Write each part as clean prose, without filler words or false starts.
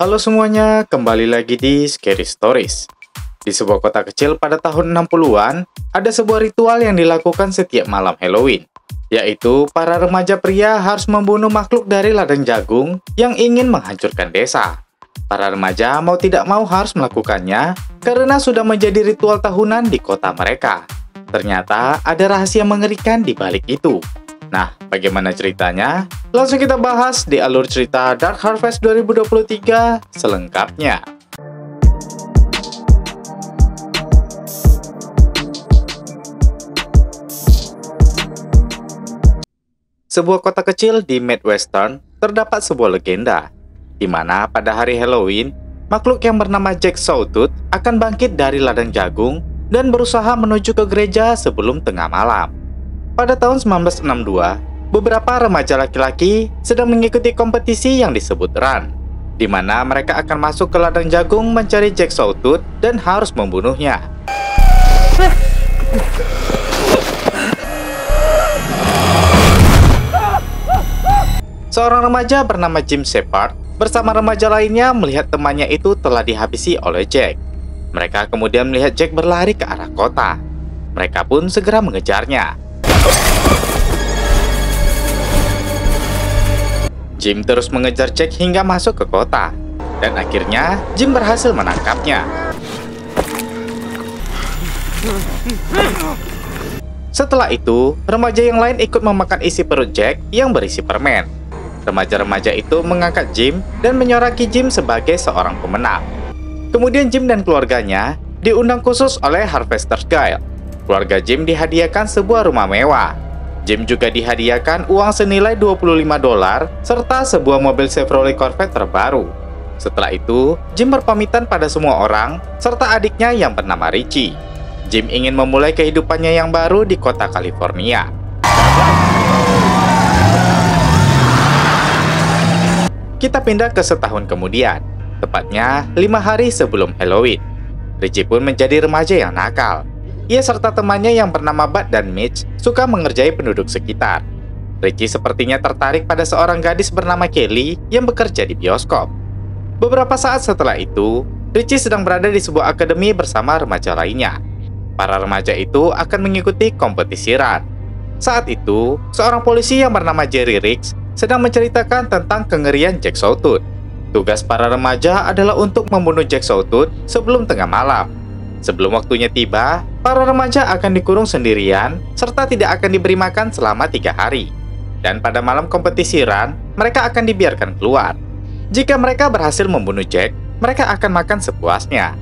Halo semuanya, kembali lagi di Scary Stories. Di sebuah kota kecil pada tahun 60-an, ada sebuah ritual yang dilakukan setiap malam Halloween, yaitu para remaja pria harus membunuh makhluk dari ladang jagung yang ingin menghancurkan desa. Para remaja mau tidak mau harus melakukannya karena sudah menjadi ritual tahunan di kota mereka. Ternyata ada rahasia mengerikan di balik itu. Nah, bagaimana ceritanya? Langsung kita bahas di alur cerita Dark Harvest 2023 selengkapnya. Sebuah kota kecil di Midwestern terdapat sebuah legenda, di mana pada hari Halloween, makhluk yang bernama Jack Sawtooth akan bangkit dari ladang jagung dan berusaha menuju ke gereja sebelum tengah malam. Pada tahun 1962, beberapa remaja laki-laki sedang mengikuti kompetisi yang disebut run, di mana mereka akan masuk ke ladang jagung mencari Jack Sawtooth dan harus membunuhnya. Seorang remaja bernama Jim Shepard bersama remaja lainnya melihat temannya itu telah dihabisi oleh Jack. Mereka kemudian melihat Jack berlari ke arah kota. Mereka pun segera mengejarnya. Jim terus mengejar Jack hingga masuk ke kota, dan akhirnya Jim berhasil menangkapnya. Setelah itu, remaja yang lain ikut memakan isi perut Jack yang berisi permen. Remaja-remaja itu mengangkat Jim dan menyoraki Jim sebagai seorang pemenang. Kemudian Jim dan keluarganya diundang khusus oleh Harvester's Guild. Keluarga Jim dihadiahkan sebuah rumah mewah. Jim juga dihadiahkan uang senilai $25 serta sebuah mobil Chevrolet Corvette terbaru. Setelah itu, Jim berpamitan pada semua orang serta adiknya yang bernama Richie. Jim ingin memulai kehidupannya yang baru di kota California. Kita pindah ke setahun kemudian, tepatnya 5 hari sebelum Halloween. Richie pun menjadi remaja yang nakal. Ia serta temannya yang bernama Bud dan Mitch suka mengerjai penduduk sekitar. Richie sepertinya tertarik pada seorang gadis bernama Kelly yang bekerja di bioskop. Beberapa saat setelah itu, Richie sedang berada di sebuah akademi bersama remaja lainnya. Para remaja itu akan mengikuti kompetisi run. Saat itu, seorang polisi yang bernama Jerry Riggs sedang menceritakan tentang kengerian Jack Sawtooth. Tugas para remaja adalah untuk membunuh Jack Sawtooth sebelum tengah malam. Sebelum waktunya tiba, para remaja akan dikurung sendirian serta tidak akan diberi makan selama 3 hari. Dan pada malam kompetisi run, mereka akan dibiarkan keluar. Jika mereka berhasil membunuh Jack, mereka akan makan sepuasnya.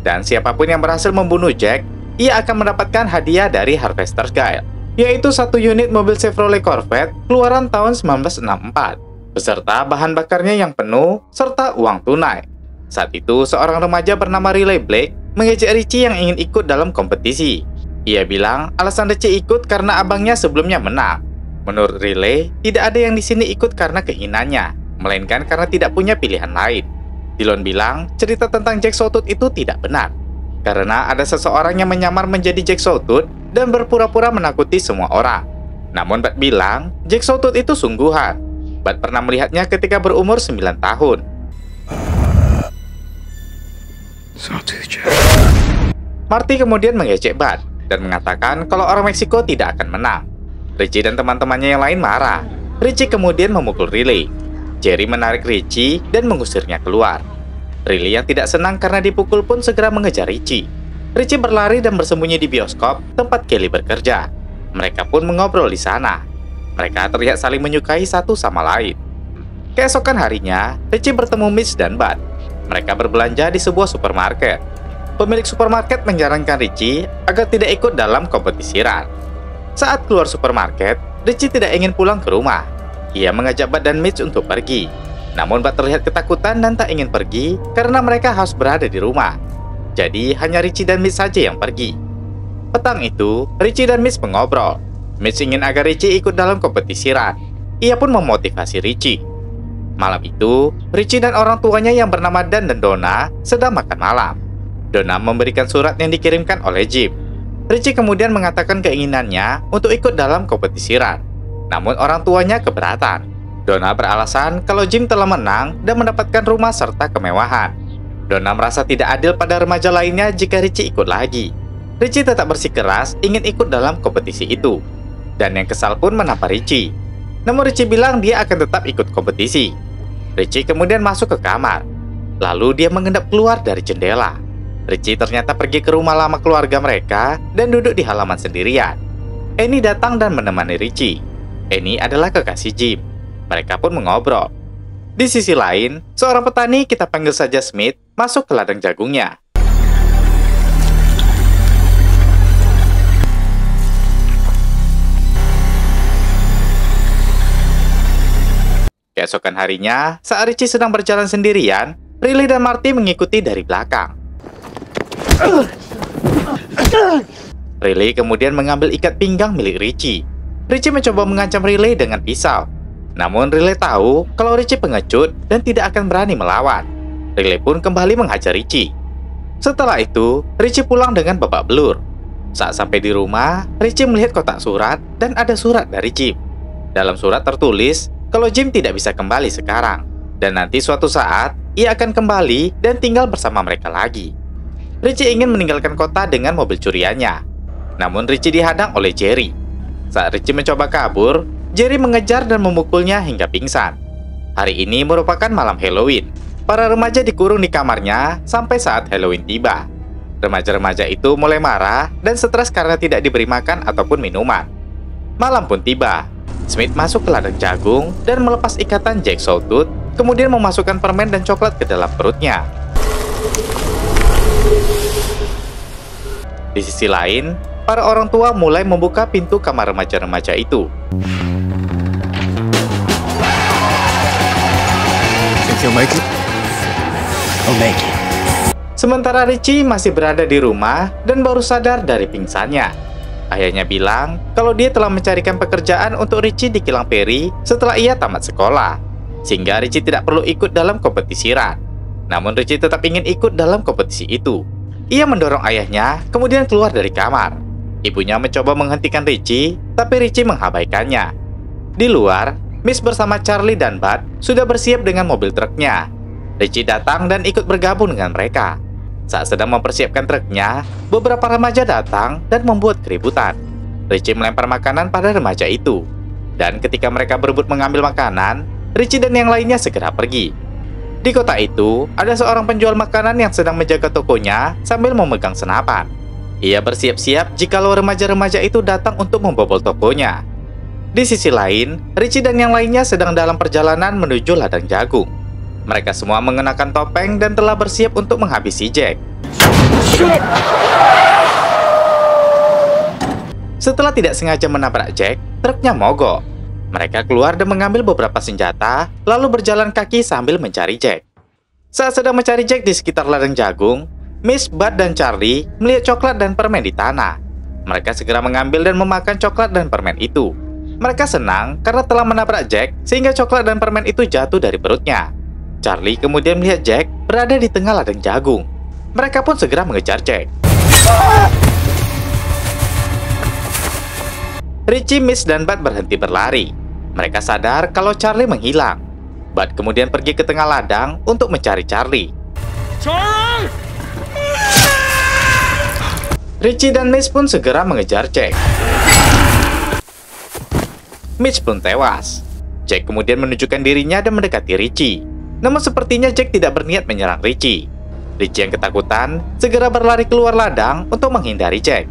Dan siapapun yang berhasil membunuh Jack, ia akan mendapatkan hadiah dari Harvester's Guild, yaitu 1 unit mobil Chevrolet Corvette keluaran tahun 1964, beserta bahan bakarnya yang penuh serta uang tunai. Saat itu, seorang remaja bernama Riley Blake mengejek Richie yang ingin ikut dalam kompetisi. Ia bilang alasan Richie ikut karena abangnya sebelumnya menang. Menurut Riley, tidak ada yang di sini ikut karena kehinanya, melainkan karena tidak punya pilihan lain. Dillon bilang cerita tentang Jack Sawtooth itu tidak benar, karena ada seseorang yang menyamar menjadi Jack Sawtooth dan berpura-pura menakuti semua orang. Namun Bud bilang Jack Sawtooth itu sungguhan. Bud pernah melihatnya ketika berumur 9 tahun. Marty kemudian mengejek Bud dan mengatakan kalau orang Meksiko tidak akan menang. Richie dan teman-temannya yang lain marah. Richie kemudian memukul Riley. Jerry menarik Richie dan mengusirnya keluar. Riley yang tidak senang karena dipukul pun segera mengejar Richie. Richie berlari dan bersembunyi di bioskop tempat Kelly bekerja. Mereka pun mengobrol di sana. Mereka terlihat saling menyukai satu sama lain. Keesokan harinya, Richie bertemu Mitch dan Bud. Mereka berbelanja di sebuah supermarket. Pemilik supermarket menyarankan Richie agar tidak ikut dalam kompetisi run. Saat keluar supermarket, Richie tidak ingin pulang ke rumah. Ia mengajak Bud dan Mitch untuk pergi. Namun Bud terlihat ketakutan dan tak ingin pergi karena mereka harus berada di rumah. Jadi hanya Richie dan Mitch saja yang pergi. Petang itu, Richie dan Mitch mengobrol. Mitch ingin agar Richie ikut dalam kompetisi run. Ia pun memotivasi Richie. Malam itu, Richie dan orang tuanya yang bernama Dan dan Donna sedang makan malam. Donna memberikan surat yang dikirimkan oleh Jim. Richie kemudian mengatakan keinginannya untuk ikut dalam kompetisi run. Namun orang tuanya keberatan. Donna beralasan kalau Jim telah menang dan mendapatkan rumah serta kemewahan. Donna merasa tidak adil pada remaja lainnya jika Richie ikut lagi. Richie tetap bersikeras ingin ikut dalam kompetisi itu. Dan yang kesal pun menampar Richie. Namun Richie bilang dia akan tetap ikut kompetisi. Richie kemudian masuk ke kamar. Lalu dia mengendap keluar dari jendela. Richie ternyata pergi ke rumah lama keluarga mereka dan duduk di halaman sendirian. Annie datang dan menemani Richie. Annie adalah kekasih Jim. Mereka pun mengobrol. Di sisi lain, seorang petani, kita panggil saja Smith, masuk ke ladang jagungnya. Keesokan harinya, saat Richie sedang berjalan sendirian, Riley dan Marty mengikuti dari belakang. Riley kemudian mengambil ikat pinggang milik Richie. Richie mencoba mengancam Riley dengan pisau. Namun Riley tahu kalau Richie pengecut dan tidak akan berani melawan. Riley pun kembali menghajar Richie. Setelah itu, Richie pulang dengan babak belur. Saat sampai di rumah, Richie melihat kotak surat dan ada surat dari Jim. Dalam surat tertulis kalau Jim tidak bisa kembali sekarang. Dan nanti suatu saat, ia akan kembali dan tinggal bersama mereka lagi. Richie ingin meninggalkan kota dengan mobil curiannya. Namun Richie dihadang oleh Jerry. Saat Richie mencoba kabur, Jerry mengejar dan memukulnya hingga pingsan. Hari ini merupakan malam Halloween. Para remaja dikurung di kamarnya sampai saat Halloween tiba. Remaja-remaja itu mulai marah dan stres karena tidak diberi makan ataupun minuman. Malam pun tiba. Smith masuk ke ladang jagung dan melepas ikatan Jack Sawtooth, kemudian memasukkan permen dan coklat ke dalam perutnya. Di sisi lain, para orang tua mulai membuka pintu kamar remaja-remaja itu. Sementara Richie masih berada di rumah dan baru sadar dari pingsannya. Ayahnya bilang kalau dia telah mencarikan pekerjaan untuk Richie di kilang Perry setelah ia tamat sekolah, sehingga Richie tidak perlu ikut dalam kompetisi run. Namun Richie tetap ingin ikut dalam kompetisi itu. Ia mendorong ayahnya, kemudian keluar dari kamar. Ibunya mencoba menghentikan Richie, tapi Richie mengabaikannya. Di luar, Miss bersama Charlie dan Bud sudah bersiap dengan mobil truknya. Richie datang dan ikut bergabung dengan mereka. Saat sedang mempersiapkan truknya, beberapa remaja datang dan membuat keributan. Richie melempar makanan pada remaja itu. Dan ketika mereka berebut mengambil makanan, Richie dan yang lainnya segera pergi. Di kota itu, ada seorang penjual makanan yang sedang menjaga tokonya sambil memegang senapan. Ia bersiap-siap jikalau remaja-remaja itu datang untuk membobol tokonya. Di sisi lain, Richie dan yang lainnya sedang dalam perjalanan menuju ladang jagung. Mereka semua mengenakan topeng dan telah bersiap untuk menghabisi Jack. Setelah tidak sengaja menabrak Jack, truknya mogok. Mereka keluar dan mengambil beberapa senjata, lalu berjalan kaki sambil mencari Jack. Saat sedang mencari Jack di sekitar ladang jagung, Miss, Bud, dan Charlie melihat coklat dan permen di tanah. Mereka segera mengambil dan memakan coklat dan permen itu. Mereka senang karena telah menabrak Jack, sehingga coklat dan permen itu jatuh dari perutnya. Charlie kemudian melihat Jack berada di tengah ladang jagung. Mereka pun segera mengejar Jack. Richie, Miss, dan Bud berhenti berlari. Mereka sadar kalau Charlie menghilang. Bud kemudian pergi ke tengah ladang untuk mencari Charlie. Charlie! Richie dan Miss pun segera mengejar Jack. Mitch pun tewas. Jack kemudian menunjukkan dirinya dan mendekati Richie. Namun sepertinya Jack tidak berniat menyerang Richie. Richie yang ketakutan segera berlari keluar ladang untuk menghindari Jack.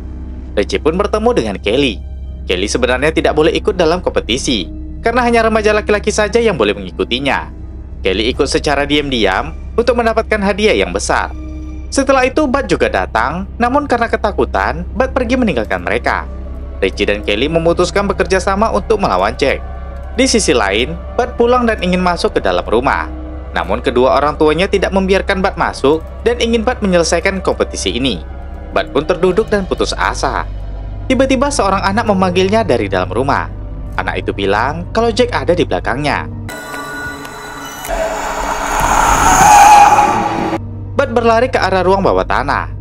Richie pun bertemu dengan Kelly. Kelly sebenarnya tidak boleh ikut dalam kompetisi, karena hanya remaja laki-laki saja yang boleh mengikutinya. Kelly ikut secara diam-diam untuk mendapatkan hadiah yang besar. Setelah itu Bud juga datang, namun karena ketakutan, Bud pergi meninggalkan mereka. Richie dan Kelly memutuskan bekerja sama untuk melawan Jack. Di sisi lain, Bud pulang dan ingin masuk ke dalam rumah. Namun kedua orang tuanya tidak membiarkan Bud masuk dan ingin Bud menyelesaikan kompetisi ini. Bud pun terduduk dan putus asa. Tiba-tiba seorang anak memanggilnya dari dalam rumah. Anak itu bilang kalau Jack ada di belakangnya. Bud berlari ke arah ruang bawah tanah.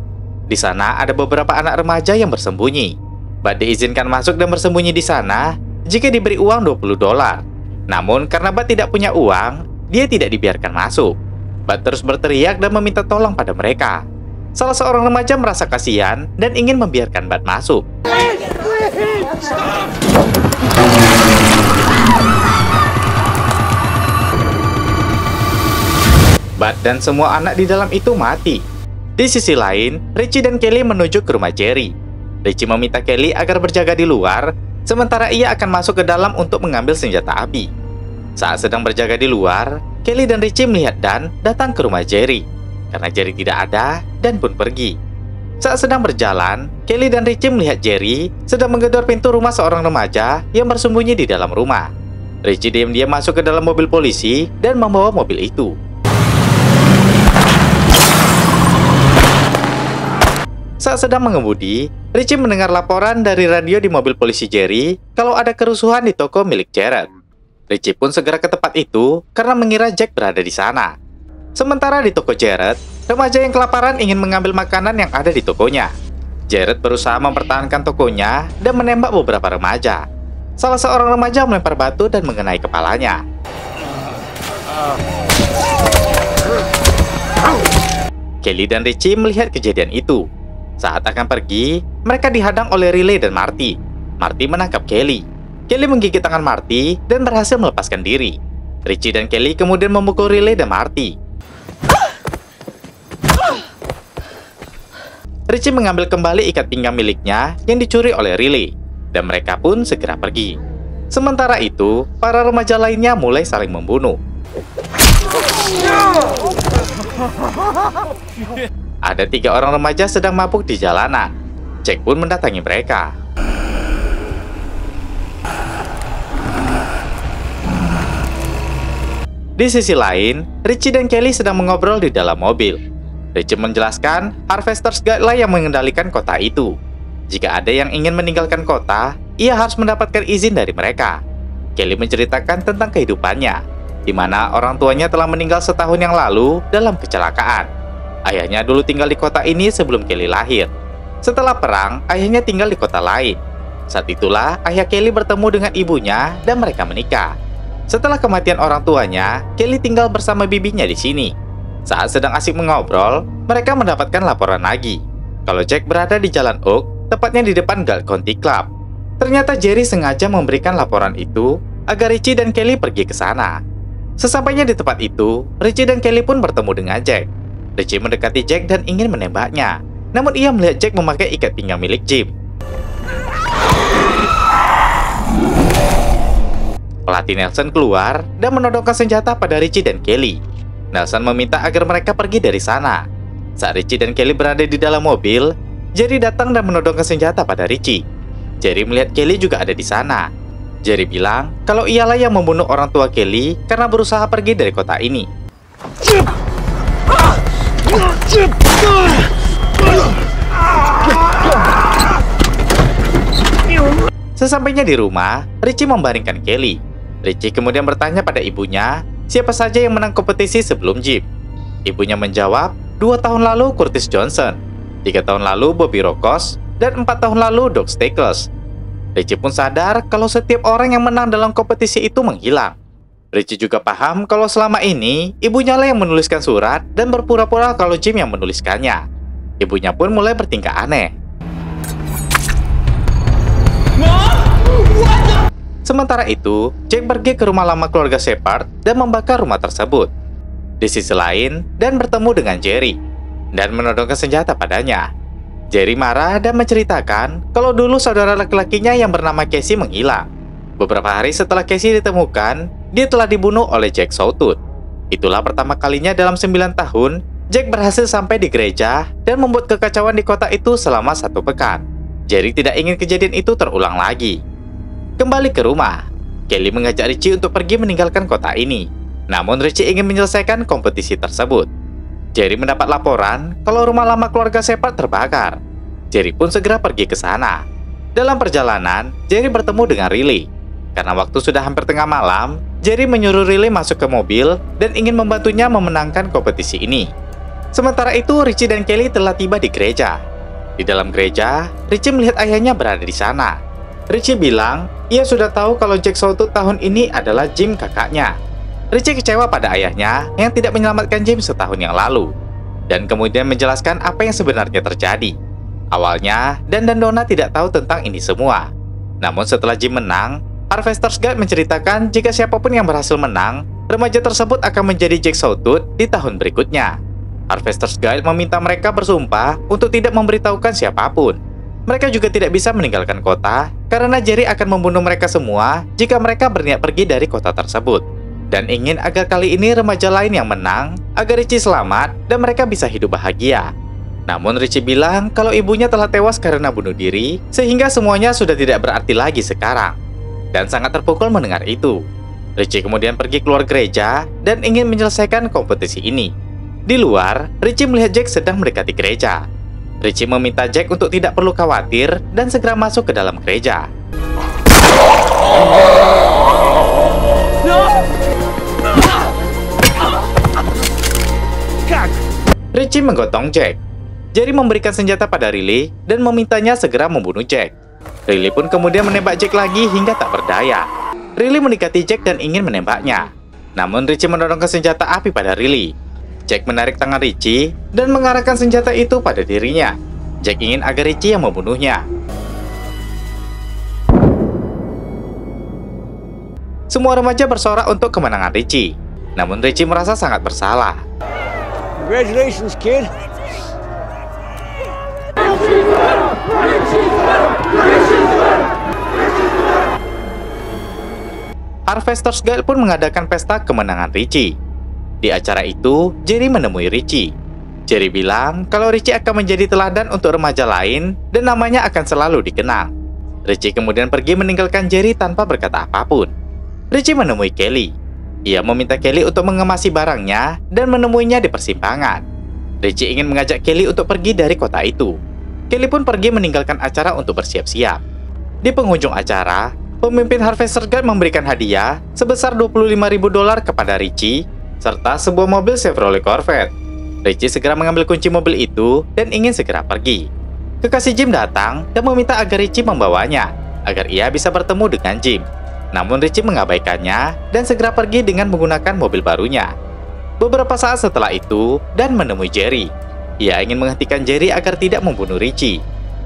Di sana ada beberapa anak remaja yang bersembunyi. Bud diizinkan masuk dan bersembunyi di sana jika diberi uang $20. Namun karena Bud tidak punya uang, dia tidak dibiarkan masuk. Bud terus berteriak dan meminta tolong pada mereka. Salah seorang remaja merasa kasihan dan ingin membiarkan Bud masuk. Bud dan semua anak di dalam itu mati. Di sisi lain, Richie dan Kelly menuju ke rumah Jerry. Richie meminta Kelly agar berjaga di luar, sementara ia akan masuk ke dalam untuk mengambil senjata api. Saat sedang berjaga di luar, Kelly dan Richie melihat Dan datang ke rumah Jerry. Karena Jerry tidak ada, Dan pun pergi. Saat sedang berjalan, Kelly dan Richie melihat Jerry sedang menggedor pintu rumah seorang remaja yang bersembunyi di dalam rumah. Richie diam-diam masuk ke dalam mobil polisi dan membawa mobil itu. Saat sedang mengemudi, Richie mendengar laporan dari radio di mobil polisi Jerry kalau ada kerusuhan di toko milik Jared. Richie pun segera ke tempat itu karena mengira Jack berada di sana. Sementara di toko Jared, remaja yang kelaparan ingin mengambil makanan yang ada di tokonya. Jared berusaha mempertahankan tokonya dan menembak beberapa remaja. Salah seorang remaja melempar batu dan mengenai kepalanya. Kelly dan Richie melihat kejadian itu. Saat akan pergi, mereka dihadang oleh Riley dan Marty. Marty menangkap Kelly. Kelly menggigit tangan Marty dan berhasil melepaskan diri. Richie dan Kelly kemudian memukul Riley dan Marty. Richie mengambil kembali ikat pinggang miliknya yang dicuri oleh Riley, dan mereka pun segera pergi. Sementara itu, para remaja lainnya mulai saling membunuh. Ada 3 orang remaja sedang mabuk di jalanan. Jack pun mendatangi mereka. Di sisi lain, Richie dan Kelly sedang mengobrol di dalam mobil. Richie menjelaskan Harvester's Guide lah yang mengendalikan kota itu. Jika ada yang ingin meninggalkan kota, ia harus mendapatkan izin dari mereka. Kelly menceritakan tentang kehidupannya, di mana orang tuanya telah meninggal setahun yang lalu dalam kecelakaan. Ayahnya dulu tinggal di kota ini sebelum Kelly lahir. Setelah perang, ayahnya tinggal di kota lain. Saat itulah ayah Kelly bertemu dengan ibunya dan mereka menikah. Setelah kematian orang tuanya, Kelly tinggal bersama bibinya di sini. Saat sedang asik mengobrol, mereka mendapatkan laporan lagi kalau Jack berada di Jalan Oak, tepatnya di depan Galt County Club. Ternyata Jerry sengaja memberikan laporan itu agar Richie dan Kelly pergi ke sana. Sesampainya di tempat itu, Richie dan Kelly pun bertemu dengan Jack. Richie mendekati Jack dan ingin menembaknya, namun ia melihat Jack memakai ikat pinggang milik Jim. Pelatih Nelson keluar dan menodongkan senjata pada Richie dan Kelly. Nelson meminta agar mereka pergi dari sana. Saat Richie dan Kelly berada di dalam mobil, Jerry datang dan menodongkan senjata pada Richie. Jerry melihat Kelly juga ada di sana. Jerry bilang kalau ialah yang membunuh orang tua Kelly karena berusaha pergi dari kota ini. Sesampainya di rumah, Richie membaringkan Kelly. Richie kemudian bertanya pada ibunya, siapa saja yang menang kompetisi sebelum Jim. Ibunya menjawab, 2 tahun lalu Curtis Johnson, 3 tahun lalu Bobby Rokos, dan 4 tahun lalu Doc Stickles. Richie pun sadar kalau setiap orang yang menang dalam kompetisi itu menghilang. Richie juga paham kalau selama ini ibunya lah yang menuliskan surat dan berpura-pura kalau Jim yang menuliskannya. Ibunya pun mulai bertingkah aneh. Sementara itu, Jack pergi ke rumah lama keluarga Shepard dan membakar rumah tersebut. Di sisi lain, Dan bertemu dengan Jerry dan menodongkan senjata padanya. Jerry marah dan menceritakan kalau dulu saudara laki-lakinya yang bernama Casey menghilang. Beberapa hari setelah Casey ditemukan, dia telah dibunuh oleh Jack Sawtooth. Itulah pertama kalinya dalam 9 tahun, Jack berhasil sampai di gereja dan membuat kekacauan di kota itu selama 1 pekan. Jerry tidak ingin kejadian itu terulang lagi. Kembali ke rumah, Kelly mengajak Richie untuk pergi meninggalkan kota ini. Namun Richie ingin menyelesaikan kompetisi tersebut. Jerry mendapat laporan kalau rumah lama keluarga Shepard terbakar. Jerry pun segera pergi ke sana. Dalam perjalanan, Jerry bertemu dengan Riley. Karena waktu sudah hampir tengah malam, Jerry menyuruh Riley masuk ke mobil dan ingin membantunya memenangkan kompetisi ini. Sementara itu, Richie dan Kelly telah tiba di gereja. Di dalam gereja, Richie melihat ayahnya berada di sana. Richie bilang Ia sudah tahu kalau Jack Sawtooth tahun ini adalah Jim kakaknya. Richie kecewa pada ayahnya yang tidak menyelamatkan Jim setahun yang lalu, dan kemudian menjelaskan apa yang sebenarnya terjadi. Awalnya, Dan dan Donna tidak tahu tentang ini semua. Namun setelah Jim menang, Harvester's Guild menceritakan jika siapapun yang berhasil menang, remaja tersebut akan menjadi Jack Sawtooth di tahun berikutnya. Harvester's Guild meminta mereka bersumpah untuk tidak memberitahukan siapapun. Mereka juga tidak bisa meninggalkan kota karena Jerry akan membunuh mereka semua jika mereka berniat pergi dari kota tersebut. Dan ingin agar kali ini remaja lain yang menang agar Richie selamat dan mereka bisa hidup bahagia. Namun Richie bilang kalau ibunya telah tewas karena bunuh diri sehingga semuanya sudah tidak berarti lagi sekarang. Dan sangat terpukul mendengar itu. Richie kemudian pergi keluar gereja dan ingin menyelesaikan kompetisi ini. Di luar, Richie melihat Jack sedang mendekati gereja. Richie meminta Jack untuk tidak perlu khawatir dan segera masuk ke dalam gereja. Richie menggotong Jack. Jerry memberikan senjata pada Riley dan memintanya segera membunuh Jack. Riley pun kemudian menembak Jack lagi hingga tak berdaya. Riley mendekati Jack dan ingin menembaknya. Namun Richie mendorongkan senjata api pada Riley. Jack menarik tangan Richie dan mengarahkan senjata itu pada dirinya. Jack ingin agar Richie yang membunuhnya. Semua remaja bersorak untuk kemenangan Richie. Namun Richie merasa sangat bersalah. Congratulations, kid. Harvester's Guild pun mengadakan pesta kemenangan Richie. Di acara itu, Jerry menemui Richie. Jerry bilang kalau Richie akan menjadi teladan untuk remaja lain dan namanya akan selalu dikenang. Richie kemudian pergi meninggalkan Jerry tanpa berkata apapun. Richie menemui Kelly. Ia meminta Kelly untuk mengemasi barangnya dan menemuinya di persimpangan. Richie ingin mengajak Kelly untuk pergi dari kota itu. Kelly pun pergi meninggalkan acara untuk bersiap-siap. Di penghujung acara, pemimpin Harvester's Guild memberikan hadiah sebesar $25.000 kepada Richie serta sebuah mobil Chevrolet Corvette. Richie segera mengambil kunci mobil itu dan ingin segera pergi. Kekasih Jim datang dan meminta agar Richie membawanya agar ia bisa bertemu dengan Jim. Namun Richie mengabaikannya dan segera pergi dengan menggunakan mobil barunya. Beberapa saat setelah itu, Dan menemui Jerry. Ia ingin menghentikan Jerry agar tidak membunuh Richie.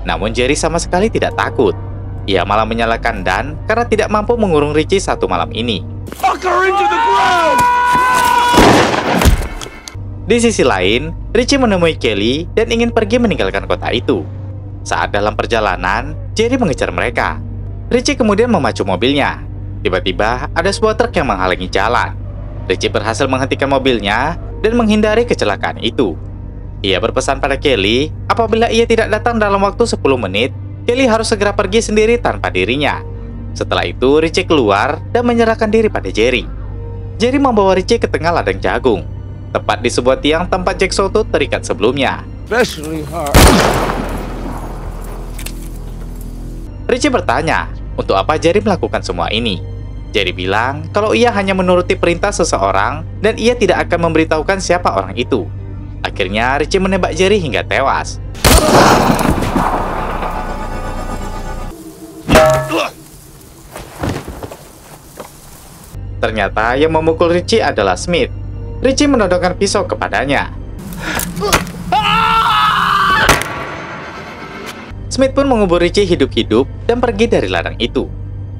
Namun Jerry sama sekali tidak takut. Ia malah menyalahkan Dan karena tidak mampu mengurung Richie satu malam ini. Fuck her into the ground! Di sisi lain, Richie menemui Kelly dan ingin pergi meninggalkan kota itu. Saat dalam perjalanan, Jerry mengejar mereka. Richie kemudian memacu mobilnya. Tiba-tiba, ada sebuah truk yang menghalangi jalan. Richie berhasil menghentikan mobilnya dan menghindari kecelakaan itu. Ia berpesan pada Kelly, apabila ia tidak datang dalam waktu 10 menit, Kelly harus segera pergi sendiri tanpa dirinya. Setelah itu, Richie keluar dan menyerahkan diri pada Jerry. Jerry membawa Richie ke tengah ladang jagung, tepat di sebuah tiang tempat Jack Sawtooth terikat sebelumnya. Richie bertanya, untuk apa Jerry melakukan semua ini? Jerry bilang kalau ia hanya menuruti perintah seseorang dan ia tidak akan memberitahukan siapa orang itu. Akhirnya Richie menembak Jerry hingga tewas. Ternyata yang memukul Richie adalah Smith. Richie menodongkan pisau kepadanya. Smith pun mengubur Richie hidup-hidup dan pergi dari ladang itu.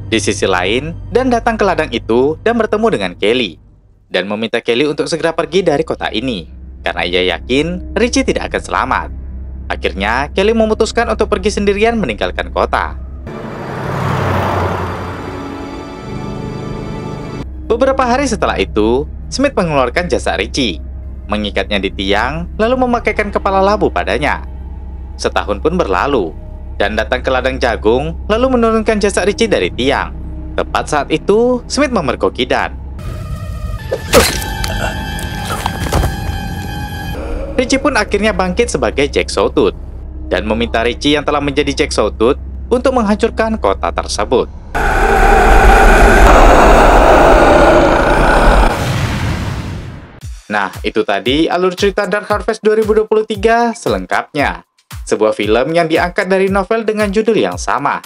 Di sisi lain, Dan datang ke ladang itu dan bertemu dengan Kelly. Dan meminta Kelly untuk segera pergi dari kota ini, karena ia yakin Richie tidak akan selamat. Akhirnya, Kelly memutuskan untuk pergi sendirian meninggalkan kota. Beberapa hari setelah itu, Smith mengeluarkan jasad Richie, mengikatnya di tiang, lalu memakaikan kepala labu padanya. Setahun pun berlalu, Dan datang ke ladang jagung, lalu menurunkan jasad Richie dari tiang. Tepat saat itu, Smith memergoki Dan. Richie pun akhirnya bangkit sebagai Jack Sawtooth, dan meminta Richie yang telah menjadi Jack Sawtooth untuk menghancurkan kota tersebut. Nah, itu tadi alur cerita Dark Harvest 2023 selengkapnya. Sebuah film yang diangkat dari novel dengan judul yang sama.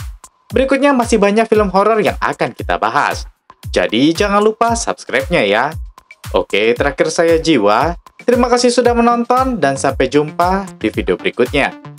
Berikutnya masih banyak film horor yang akan kita bahas. Jadi jangan lupa subscribe-nya ya. Oke, terakhir saya Jiwa. Terima kasih sudah menonton dan sampai jumpa di video berikutnya.